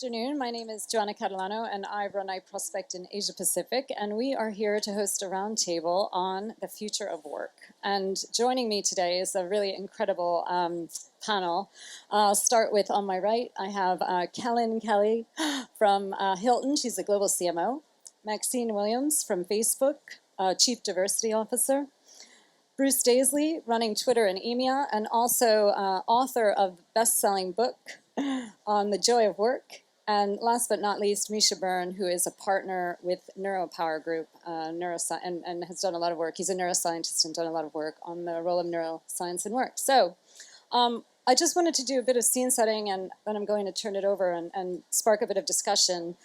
afternoon. My name is Joanna Catalano, and I run iProspect in Asia Pacific, and we are here to host a roundtable on the future of work. And joining me today is a really incredible panel. I'll start with, on my right, I have Kellen Kelly from Hilton. She's a global CMO. Maxine Williams from Facebook, Chief Diversity Officer. Bruce Daisley, running Twitter and EMEA, and also author of best-selling book on the joy of work. And last but not least, Misha Byrne, who is a partner with Neuropower Group, and has done a lot of work. He's a neuroscientist and done a lot of work on the role of neuroscience in work. So I just wanted to do a bit of scene setting, and then I'm going to turn it over and spark a bit of discussion.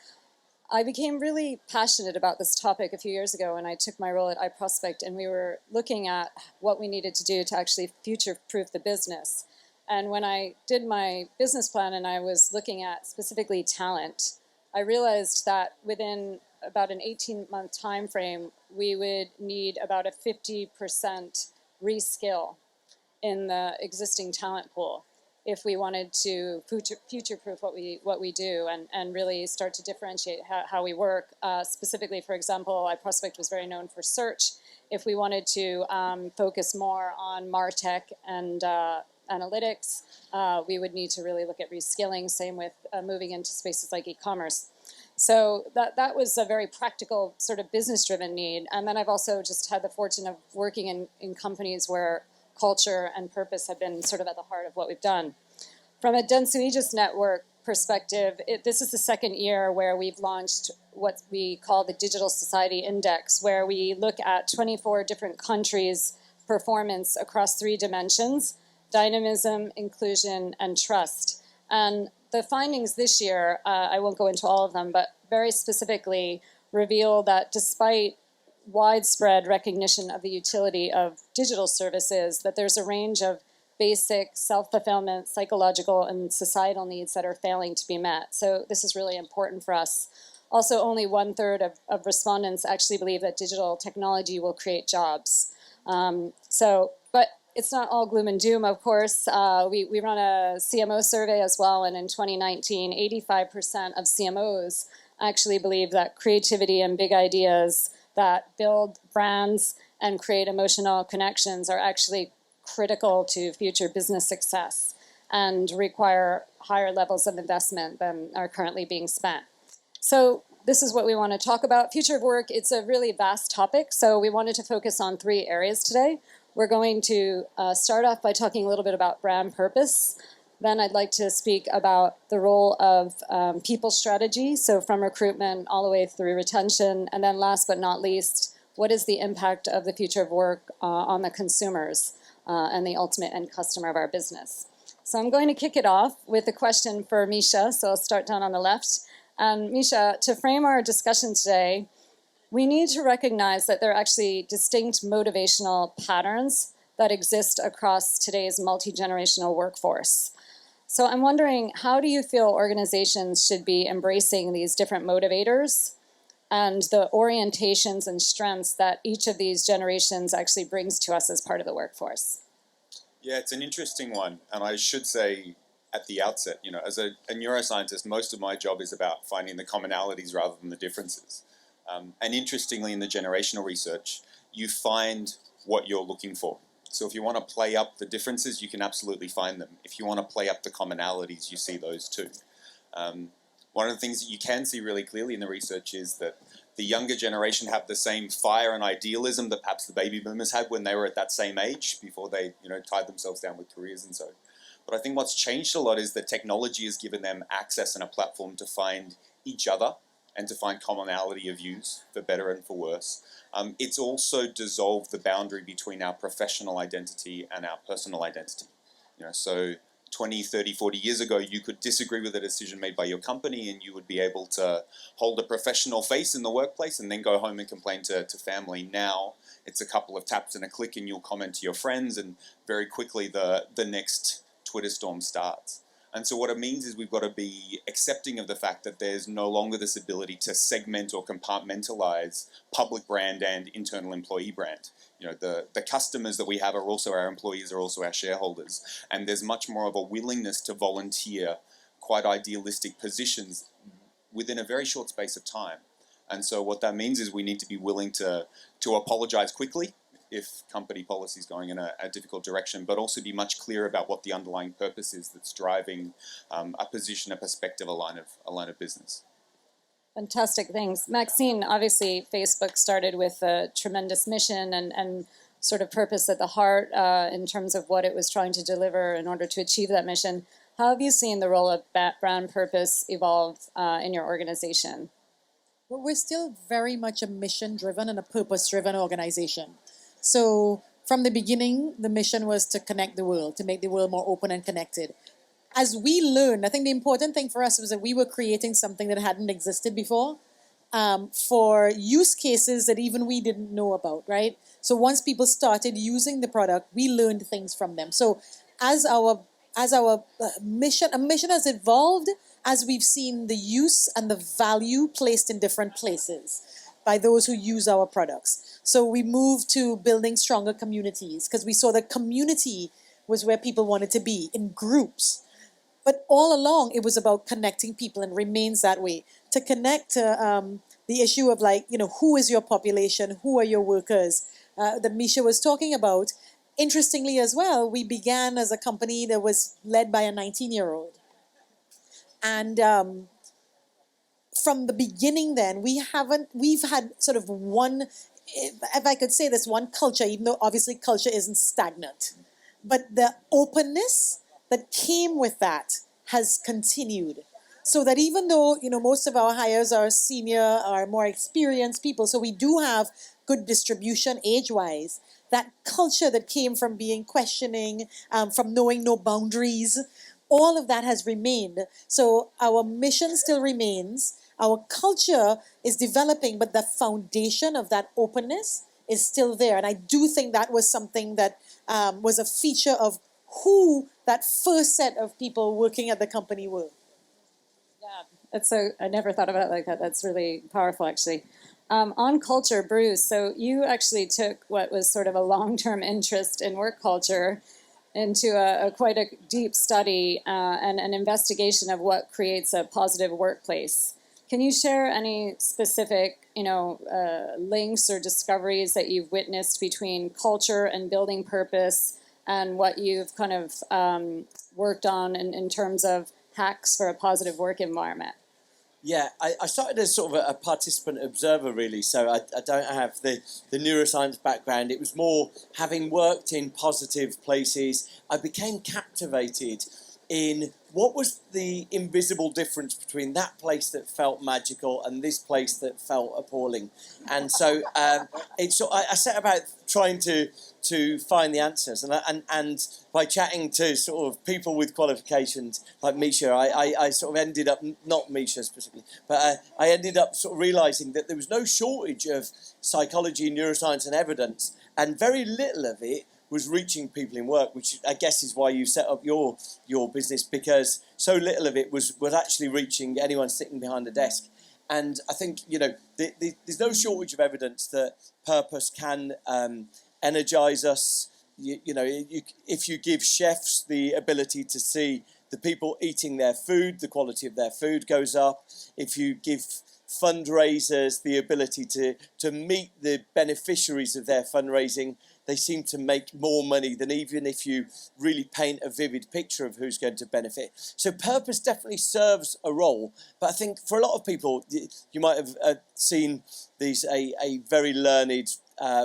I became really passionate about this topic a few years ago when I took my role at iProspect, and we were looking at what we needed to do to actually future-proof the business. And when I did my business plan and I was looking at specifically talent, I realized that within about an 18-month time frame, we would need about a 50% reskill in the existing talent pool if we wanted to future-proof what we do and really start to differentiate how we work. Specifically, for example, iProspect was very known for search. If we wanted to focus more on MarTech and analytics, we would need to really look at reskilling, same with moving into spaces like e-commerce. So that was a very practical sort of business-driven need. And then I've also just had the fortune of working in companies where culture and purpose have been sort of at the heart of what we've done. From a Dentsu Aegis network perspective, this is the second year where we've launched what we call the Digital Society Index, where we look at 24 different countries' performance across 3 dimensions: dynamism, inclusion, and trust. And the findings this year, I won't go into all of them, but very specifically reveal that despite widespread recognition of the utility of digital services, that there's a range of basic self-fulfillment, psychological, and societal needs that are failing to be met. So this is really important for us. Also, only 1/3 of respondents actually believe that digital technology will create jobs. But it's not all gloom and doom, of course. We run a CMO survey as well, and in 2019, 85% of CMOs actually believe that creativity and big ideas that build brands and create emotional connections are actually critical to future business success and require higher levels of investment than are currently being spent. So this is what we want to talk about. Future of work, it's a really vast topic, so we wanted to focus on 3 areas today. We're going to start off by talking a little bit about brand purpose. Then I'd like to speak about the role of people strategy, so from recruitment all the way through retention. And then last but not least, what is the impact of the future of work on the consumers and the ultimate end customer of our business? So I'm going to kick it off with a question for Misha, so I'll start down on the left. And Misha, to frame our discussion today, we need to recognize that there are actually distinct motivational patterns that exist across today's multi-generational workforce. So I'm wondering, how do you feel organizations should be embracing these different motivators and the orientations and strengths that each of these generations actually brings to us as part of the workforce? Yeah, it's an interesting one. And I should say at the outset, as a neuroscientist, most of my job is about finding the commonalities rather than the differences. And interestingly, in the generational research, you find what you're looking for. So if you want to play up the differences, you can absolutely find them. If you want to play up the commonalities, you see those too. One of the things that you can see really clearly in the research is that the younger generation have the same fire and idealism that perhaps the baby boomers had when they were at that same age, before they tied themselves down with careers and so. But I think what's changed a lot is that technology has given them access and a platform to find each other and to find commonality of views, for better and for worse. It's also dissolved the boundary between our professional identity and our personal identity. So 20, 30, 40 years ago, you could disagree with a decision made by your company and you would be able to hold a professional face in the workplace and then go home and complain to family. Now, it's a couple of taps and a click and you'll comment to your friends, and very quickly the next Twitter storm starts. And so what it means is we've got to be accepting of the fact that there's no longer this ability to segment or compartmentalize public brand and internal employee brand. The customers that we have are also our employees, are also our shareholders. And there's much more of a willingness to volunteer quite idealistic positions within a very short space of time. And so what that means is we need to be willing to apologize quickly if company policy is going in a difficult direction, but also be much clearer about what the underlying purpose is that's driving a position, a perspective, a line of business. Fantastic things. Maxine, obviously Facebook started with a tremendous mission and sort of purpose at the heart in terms of what it was trying to deliver in order to achieve that mission. How have you seen the role of brand purpose evolve in your organization? Well, we're still very much a mission-driven and a purpose-driven organization. So from the beginning, the mission was to connect the world, to make the world more open and connected. As we learned, I think the important thing for us was that we were creating something that hadn't existed before for use cases that even we didn't know about, right? So once people started using the product, we learned things from them. So as our mission, a mission has evolved as we've seen the use and the value placed in different places by those who use our products. So we moved to building stronger communities because we saw that community was where people wanted to be, in groups. But all along, it was about connecting people and remains that way. To connect to the issue of who is your population, who are your workers, that Misha was talking about. Interestingly as well, we began as a company that was led by a 19-year-old. And from the beginning then, we've had sort of one, if I could say this, one culture, even though obviously culture isn't stagnant. But the openness that came with that has continued. So that even though, most of our hires are senior, are more experienced people, so we do have good distribution age-wise, that culture that came from being questioning, from knowing no boundaries, all of that has remained. So our mission still remains. Our culture is developing, but the foundation of that openness is still there. And I do think that was something that was a feature of who that first set of people working at the company were. Yeah, I never thought about it like that. That's really powerful, actually. On culture, Bruce, so you actually took what was sort of a long-term interest in work culture into quite a deep study and an investigation of what creates a positive workplace. Can you share any specific, links or discoveries that you've witnessed between culture and building purpose, and what you've kind of worked on in terms of hacks for a positive work environment? Yeah, I started as sort of a participant observer, really, so I don't have the neuroscience background. It was more having worked in positive places, I became captivated in what was the invisible difference between that place that felt magical and this place that felt appalling. And so I set about trying to find the answers, and by chatting to sort of people with qualifications like Misha, I sort of ended up, not Misha specifically, but I ended up sort of realising that there was no shortage of psychology, neuroscience and evidence, and very little of it was reaching people in work, which I guess is why you set up your business, because so little of it was actually reaching anyone sitting behind a desk. And I think, there's no shortage of evidence that purpose can energize us. If you give chefs the ability to see the people eating their food, the quality of their food goes up. If you give fundraisers the ability to meet the beneficiaries of their fundraising, they seem to make more money than even if you really paint a vivid picture of who's going to benefit. So purpose definitely serves a role, but I think for a lot of people, you might have seen a very learned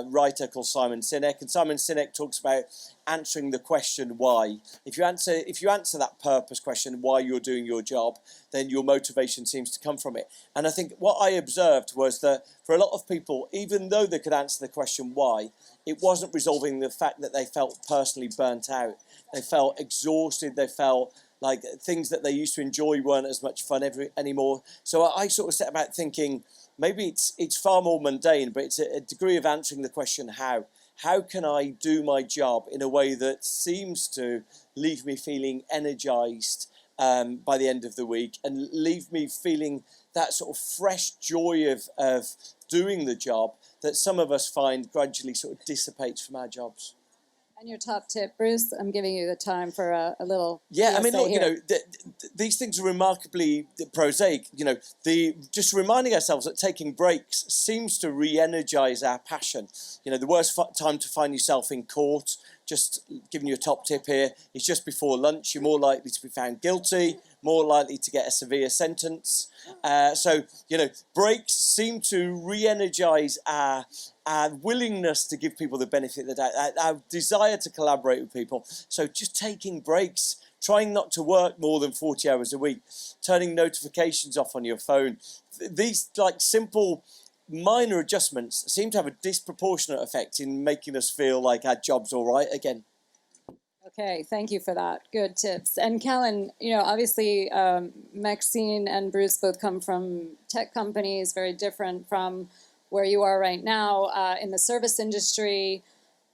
writer called Simon Sinek, and Simon Sinek talks about answering the question why. If you answer that purpose question, why you're doing your job, then your motivation seems to come from it. And I think what I observed was that for a lot of people, even though they could answer the question why, it wasn't resolving the fact that they felt personally burnt out. They felt exhausted. They felt like things that they used to enjoy weren't as much fun anymore. So I sort of set about thinking, maybe it's far more mundane, but it's a degree of answering the question how. How can I do my job in a way that seems to leave me feeling energized by the end of the week, and leave me feeling that sort of fresh joy of doing the job that some of us find gradually sort of dissipates from our jobs? And your top tip, Bruce? I'm giving you the time for a little. Yeah, I mean, PSA look, here. these things are remarkably prosaic. Just reminding ourselves that taking breaks seems to re-energize our passion. The worst time to find yourself in court, just giving you a top tip here, is just before lunch. You're more likely to be found guilty, more likely to get a severe sentence. Breaks seem to re-energize our willingness to give people the benefit of the doubt, our desire to collaborate with people. So just taking breaks, trying not to work more than 40 hours a week, turning notifications off on your phone. These simple minor adjustments seem to have a disproportionate effect in making us feel like our job's all right again. Okay, thank you for that. Good tips. And Kellen, obviously Maxine and Bruce both come from tech companies, very different from where you are right now in the service industry.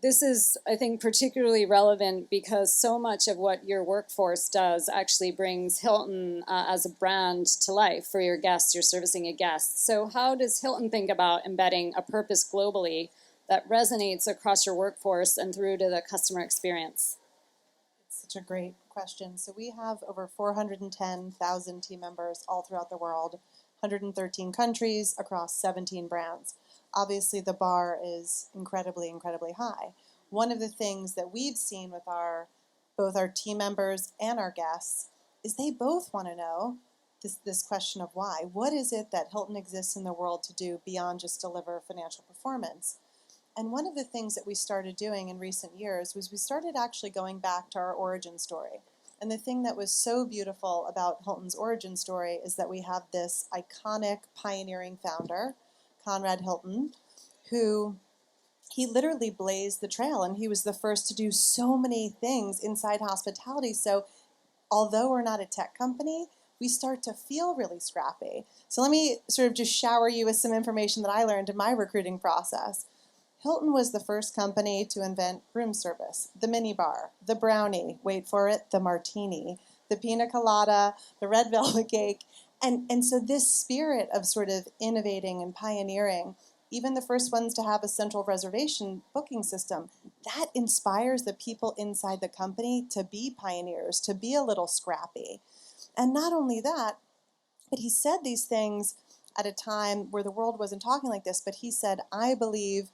This is, I think, particularly relevant because so much of what your workforce does actually brings Hilton as a brand to life for your guests. You're servicing a guest. So how does Hilton think about embedding a purpose globally that resonates across your workforce and through to the customer experience? Such a great question. So we have over 410,000 team members all throughout the world, 113 countries across 17 brands. Obviously, the bar is incredibly, incredibly high. One of the things that we've seen with both our team members and our guests is they both want to know this question of why. What is it that Hilton exists in the world to do beyond just deliver financial performance? And one of the things that we started doing in recent years was we started actually going back to our origin story. And the thing that was so beautiful about Hilton's origin story is that we have this iconic pioneering founder, Conrad Hilton, who he literally blazed the trail, and he was the first to do so many things inside hospitality. So although we're not a tech company, we start to feel really scrappy. So let me sort of just shower you with some information that I learned in my recruiting process. Hilton was the first company to invent room service, the minibar, the brownie, wait for it, the martini, the pina colada, the red velvet cake. And so this spirit of sort of innovating and pioneering, even the first ones to have a central reservation booking system, that inspires the people inside the company to be pioneers, to be a little scrappy. And not only that, but he said these things at a time where the world wasn't talking like this, but he said, I believe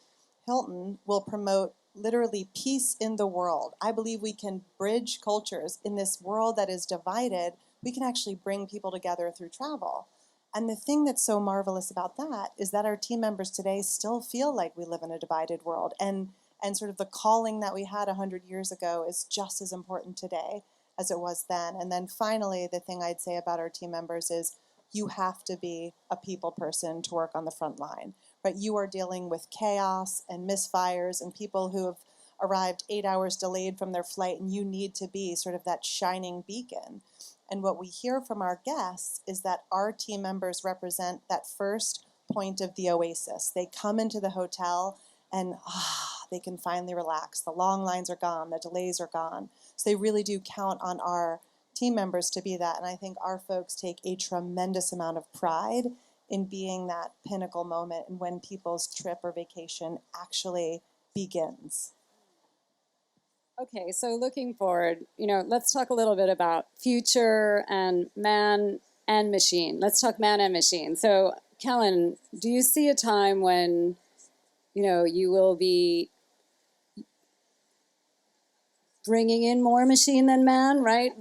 Hilton will promote literally peace in the world. I believe we can bridge cultures in this world that is divided. We can actually bring people together through travel. And the thing that's so marvelous about that is that our team members today still feel like we live in a divided world. And sort of the calling that we had 100 years ago is just as important today as it was then. And then finally, the thing I'd say about our team members is you have to be a people person to work on the front line. Right? You are dealing with chaos and misfires and people who have arrived 8 hours delayed from their flight, and you need to be sort of that shining beacon. And what we hear from our guests is that our team members represent that first point of the oasis. They come into the hotel and they can finally relax. The long lines are gone, the delays are gone. So they really do count on our team members to be that. And I think our folks take a tremendous amount of pride in being that pinnacle moment and when people's trip or vacation actually begins. Okay, so looking forward, let's talk a little bit about future and man and machine. Let's talk man and machine. So, Kellen, do you see a time when, you will be bringing in more machine than man, right?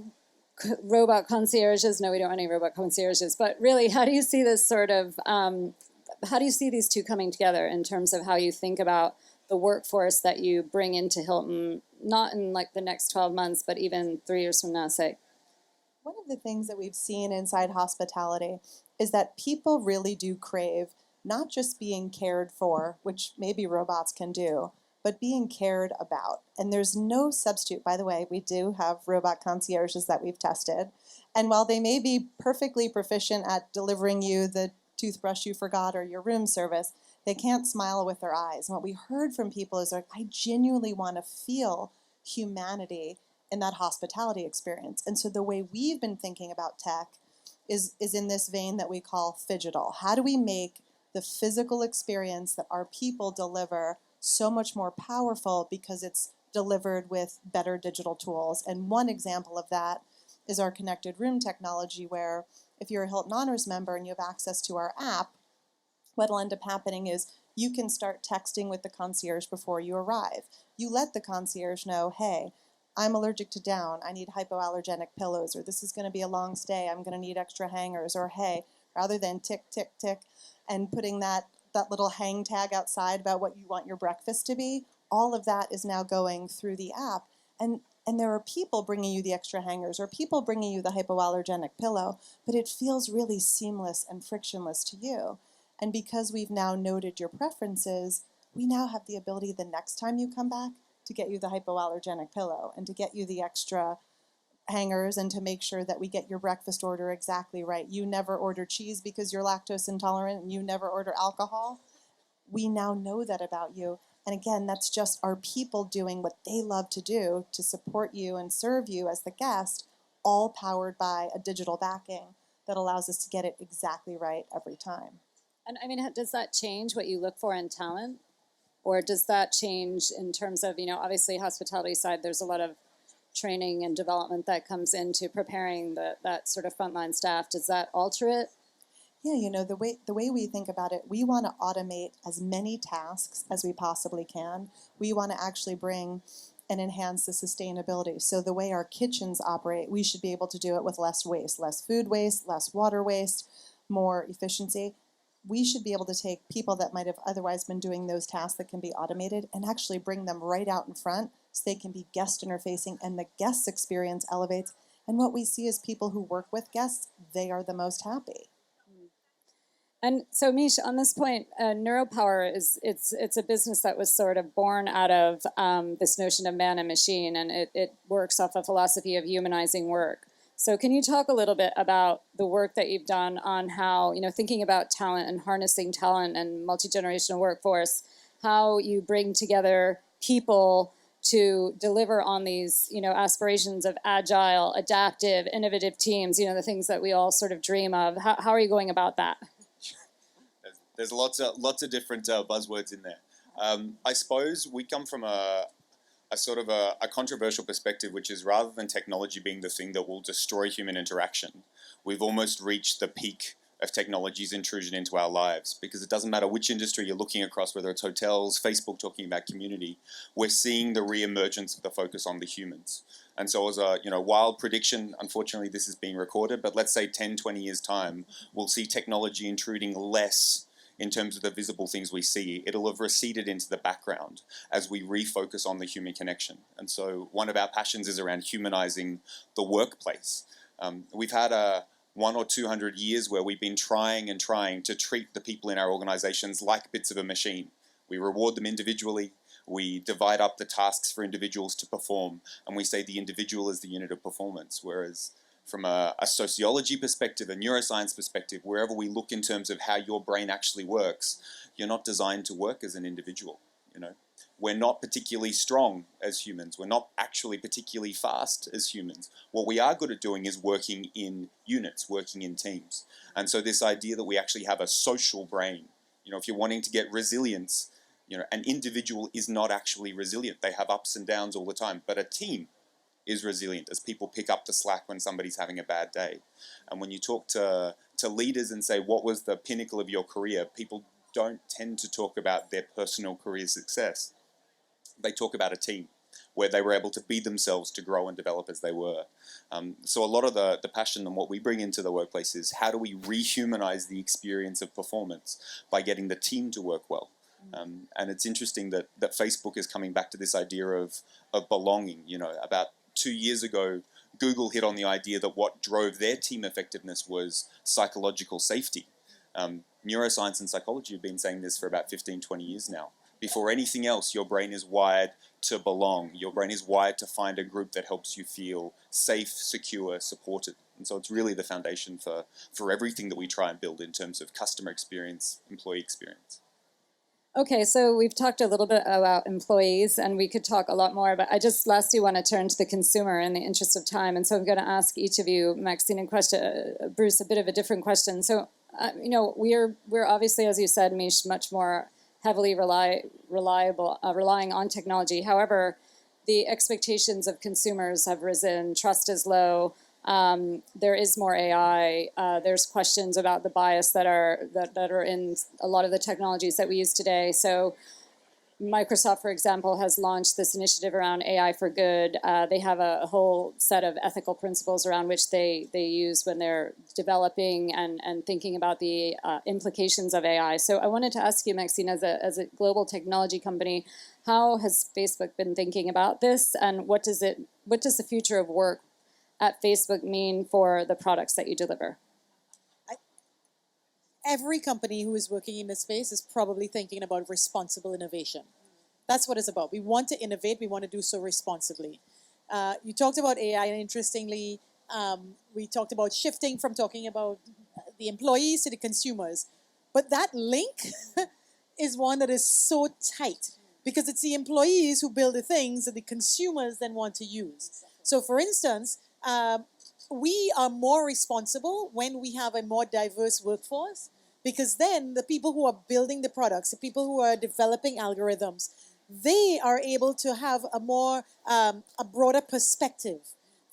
Robot concierges? No, we don't want any robot concierges. But really, how do you see this how do you see these two coming together in terms of how you think about the workforce that you bring into Hilton, not in the next 12 months, but even 3 years from now, say? One of the things that we've seen inside hospitality is that people really do crave not just being cared for, which maybe robots can do, but being cared about. And there's no substitute. By the way, we do have robot concierges that we've tested. And while they may be perfectly proficient at delivering you the toothbrush you forgot or your room service, they can't smile with their eyes. And what we heard from people is I genuinely want to feel humanity in that hospitality experience. And so the way we've been thinking about tech is in this vein that we call phygital. How do we make the physical experience that our people deliver so much more powerful because it's delivered with better digital tools. And one example of that is our connected room technology, where if you're a Hilton Honors member and you have access to our app, what'll end up happening is you can start texting with the concierge before you arrive. You let the concierge know, hey, I'm allergic to down, I need hypoallergenic pillows, or this is going to be a long stay, I'm going to need extra hangers, or hey, rather than tick, tick, tick, and putting that little hang tag outside about what you want your breakfast to be, all of that is now going through the app. And there are people bringing you the extra hangers or people bringing you the hypoallergenic pillow, but it feels really seamless and frictionless to you. And because we've now noted your preferences, we now have the ability the next time you come back to get you the hypoallergenic pillow and to get you the extra hangers and to make sure that we get your breakfast order exactly right. You never order cheese because you're lactose intolerant and you never order alcohol. We now know that about you. And again, that's just our people doing what they love to do to support you and serve you as the guest, all powered by a digital backing that allows us to get it exactly right every time. And I mean, does that change what you look for in talent? Or does that change in terms of, obviously hospitality side, there's a lot of training and development that comes into preparing that sort of frontline staff. Does that alter it? Yeah, the way we think about it, we want to automate as many tasks as we possibly can. We want to actually bring and enhance the sustainability. So the way our kitchens operate, we should be able to do it with less waste, less food waste, less water waste, more efficiency. We should be able to take people that might have otherwise been doing those tasks that can be automated and actually bring them right out in front so they can be guest interfacing and the guest experience elevates. And what we see is people who work with guests, they are the most happy. And so, Mish, on this point, Neuropower it's a business that was sort of born out of this notion of man and machine, and it works off a philosophy of humanizing work. So can you talk a little bit about the work that you've done on how, thinking about talent and harnessing talent and multi-generational workforce, how you bring together people to deliver on these, aspirations of agile, adaptive, innovative teams, the things that we all sort of dream of. How are you going about that? There's lots of different buzzwords in there. I suppose we come from a sort of a controversial perspective, which is rather than technology being the thing that will destroy human interaction, we've almost reached the peak of technology's intrusion into our lives, because it doesn't matter which industry you're looking across, whether it's hotels, Facebook talking about community, we're seeing the re-emergence of the focus on the humans. And so as a wild prediction, unfortunately this is being recorded, but let's say 10, 20 years time, we'll see technology intruding less in terms of the visible things we see. It'll have receded into the background as we refocus on the human connection. And so one of our passions is around humanizing the workplace. We've had 100 or 200 years where we've been trying to treat the people in our organizations like bits of a machine. We reward them individually, we divide up the tasks for individuals to perform, and we say the individual is the unit of performance, whereas from a sociology perspective, a neuroscience perspective, wherever we look in terms of how your brain actually works, you're not designed to work as an individual. We're not particularly strong as humans. We're not actually particularly fast as humans. What we are good at doing is working in units, working in teams. And so this idea that we actually have a social brain, if you're wanting to get resilience, an individual is not actually resilient. They have ups and downs all the time, but a team is resilient as people pick up the slack when somebody's having a bad day. And when you talk to leaders and say, what was the pinnacle of your career, people don't tend to talk about their personal career success. They talk about a team where they were able to be themselves, to grow and develop as they were. So a lot of the passion and what we bring into the workplace is how do we rehumanize the experience of performance by getting the team to work well. And it's interesting that Facebook is coming back to this idea of belonging. About 2 years ago, Google hit on the idea that what drove their team effectiveness was psychological safety. Neuroscience and psychology have been saying this for about 15, 20 years now. Before anything else, your brain is wired to belong. Your brain is wired to find a group that helps you feel safe, secure, supported. And so it's really the foundation for everything that we try and build in terms of customer experience, employee experience. Okay, so we've talked a little bit about employees, and we could talk a lot more, but I just lastly want to turn to the consumer in the interest of time. And so I'm going to ask each of you, Maxine and Bruce, a bit of a different question. So, we're obviously, as you said, Mish, much more heavily relying on technology. However, the expectations of consumers have risen, trust is low, there is more AI, there's questions about the bias that are in a lot of the technologies that we use today. So Microsoft, for example, has launched this initiative around AI for good. They have a whole set of ethical principles around which they use when they're developing and thinking about the implications of AI. So I wanted to ask you, Maxine, as a global technology company, how has Facebook been thinking about this, and what does the future of work at Facebook mean for the products that you deliver? Every company who is working in this space is probably thinking about responsible innovation. That's what it's about. We want to innovate. We want to do so responsibly. You talked about AI, and interestingly, we talked about shifting from talking about the employees to the consumers. But that link is one that is so tight because it's the employees who build the things that the consumers then want to use. So, for instance, we are more responsible when we have a more diverse workforce, because then the people who are building the products, the people who are developing algorithms, they are able to have a more a broader perspective.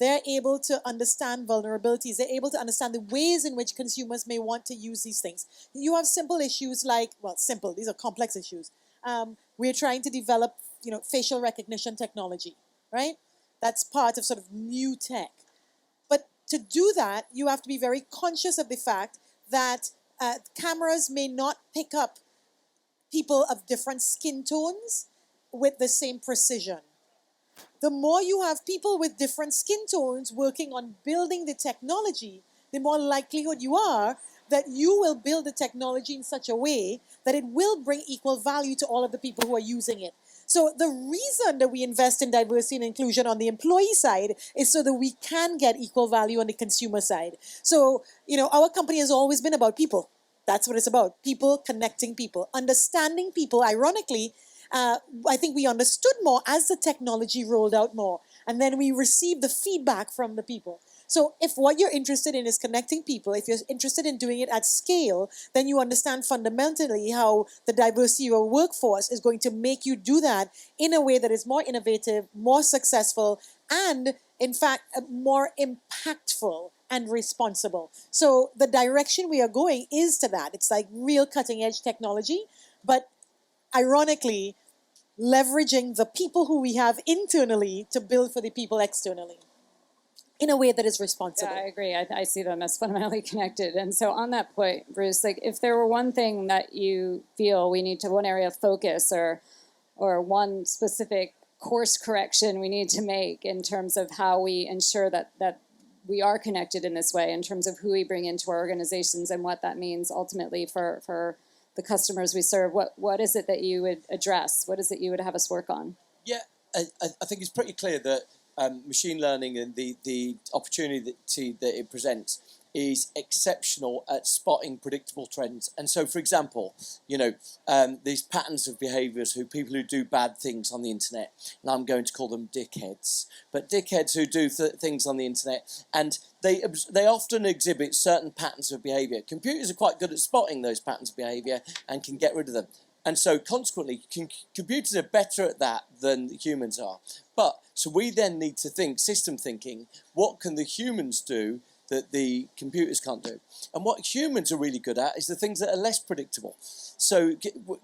They're able to understand vulnerabilities. They're able to understand the ways in which consumers may want to use these things. You have simple issues like, well, simple, these are complex issues. We're trying to develop, facial recognition technology, right? That's part of sort of new tech. But to do that, you have to be very conscious of the fact that cameras may not pick up people of different skin tones with the same precision. The more you have people with different skin tones working on building the technology, the more likelihood you are that you will build the technology in such a way that it will bring equal value to all of the people who are using it. So the reason that we invest in diversity and inclusion on the employee side is so that we can get equal value on the consumer side. So, our company has always been about people. That's what it's about. People connecting people, understanding people. Ironically, I think we understood more as the technology rolled out more. And then we received the feedback from the people. So if what you're interested in is connecting people, if you're interested in doing it at scale, then you understand fundamentally how the diversity of your workforce is going to make you do that in a way that is more innovative, more successful, and in fact, more impactful and responsible. So the direction we are going is to that. It's like real cutting edge technology, but ironically, leveraging the people who we have internally to build for the people externally in a way that is responsible. Yeah, I agree. I see them as fundamentally connected. And so on that point, Bruce, like if there were one thing that you feel we need to, one area of focus or one specific course correction we need to make in terms of how we ensure that we are connected in this way, in terms of who we bring into our organizations and what that means ultimately for the customers we serve, what is it that you would address? What is it you would have us work on? Yeah, I think it's pretty clear that machine learning and the opportunity that it presents is exceptional at spotting predictable trends. And so, for example, these patterns of behaviours, people who do bad things on the internet, and I'm going to call them dickheads, but dickheads who do things on the internet, and they often exhibit certain patterns of behaviour. Computers are quite good at spotting those patterns of behaviour and can get rid of them. And so, consequently, computers are better at that than humans are. So we then need to think, system thinking, what can the humans do that the computers can't do? And what humans are really good at is the things that are less predictable. So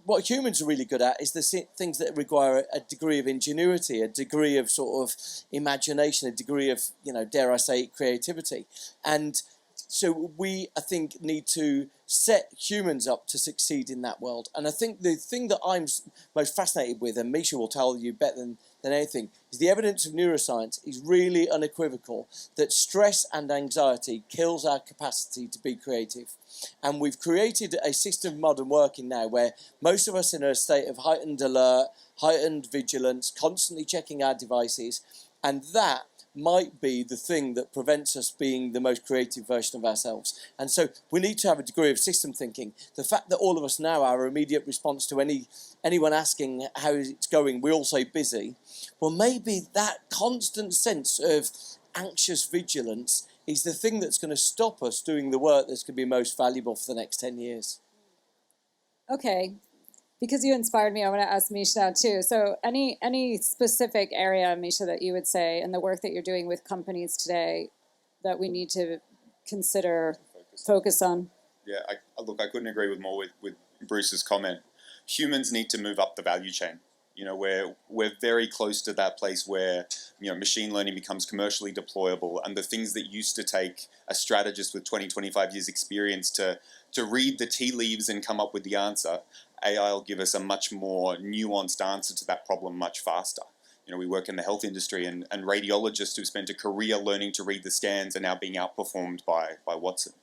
what humans are really good at is the things that require a degree of ingenuity, a degree of sort of imagination, a degree of, dare I say, creativity. And so we, I think, need to set humans up to succeed in that world. And I think the thing that I'm most fascinated with, and Misha will tell you better than anything, is the evidence of neuroscience is really unequivocal that stress and anxiety kills our capacity to be creative. And we've created a system of modern working now where most of us are in a state of heightened alert, heightened vigilance, constantly checking our devices, and that might be the thing that prevents us being the most creative version of ourselves. And so we need to have a degree of system thinking. The fact that all of us now, our immediate response to anyone asking how it's going, we all say busy. Well, maybe that constant sense of anxious vigilance is the thing that's going to stop us doing the work that's going to be most valuable for the next 10 years. Okay. because you inspired me, I want to ask Misha now too. So any specific area, Misha, that you would say in the work that you're doing with companies today that we need to consider, focus on? Yeah, look, I couldn't agree with more with Bruce's comment. Humans need to move up the value chain. You know, we're very close to that place where, you know, machine learning becomes commercially deployable, and the things that used to take a strategist with 20, 25 years experience to read the tea leaves and come up with the answer, AI will give us a much more nuanced answer to that problem much faster. You know, we work in the health industry, and radiologists who spent a career learning to read the scans are now being outperformed by Watson.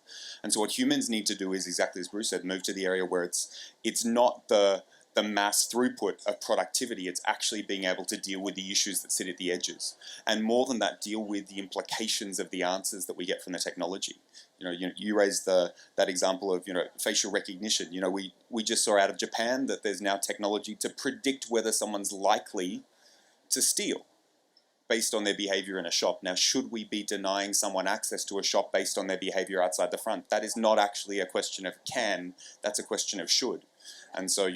And so what humans need to do is exactly as Bruce said, move to the area where it's not the mass throughput of productivity, it's actually being able to deal with the issues that sit at the edges. And more than that, deal with the implications of the answers that we get from the technology. You raised that example of, facial recognition. We just saw out of Japan that there's now technology to predict whether someone's likely to steal based on their behavior in a shop. Now, should we be denying someone access to a shop based on their behavior outside the front? That is not actually a question of can, that's a question of should. And so,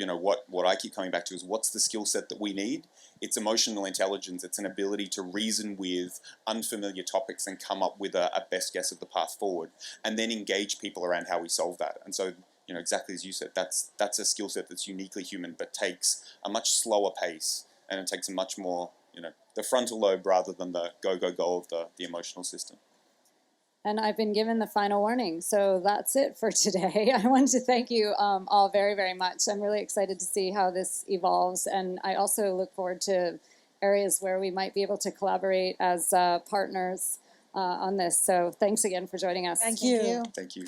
what I keep coming back to is, what's the skill set that we need? It's emotional intelligence. It's an ability to reason with unfamiliar topics and come up with a best guess of the path forward, and then engage people around how we solve that. And so, exactly as you said, that's a skill set that's uniquely human, but takes a much slower pace, and it takes a much more, the frontal lobe rather than the go of the emotional system. And I've been given the final warning, so that's it for today. I want to thank you all very, very much. I'm really excited to see how this evolves, and I also look forward to areas where we might be able to collaborate as partners on this. So thanks again for joining us. Thank you. Thank you. Thank you.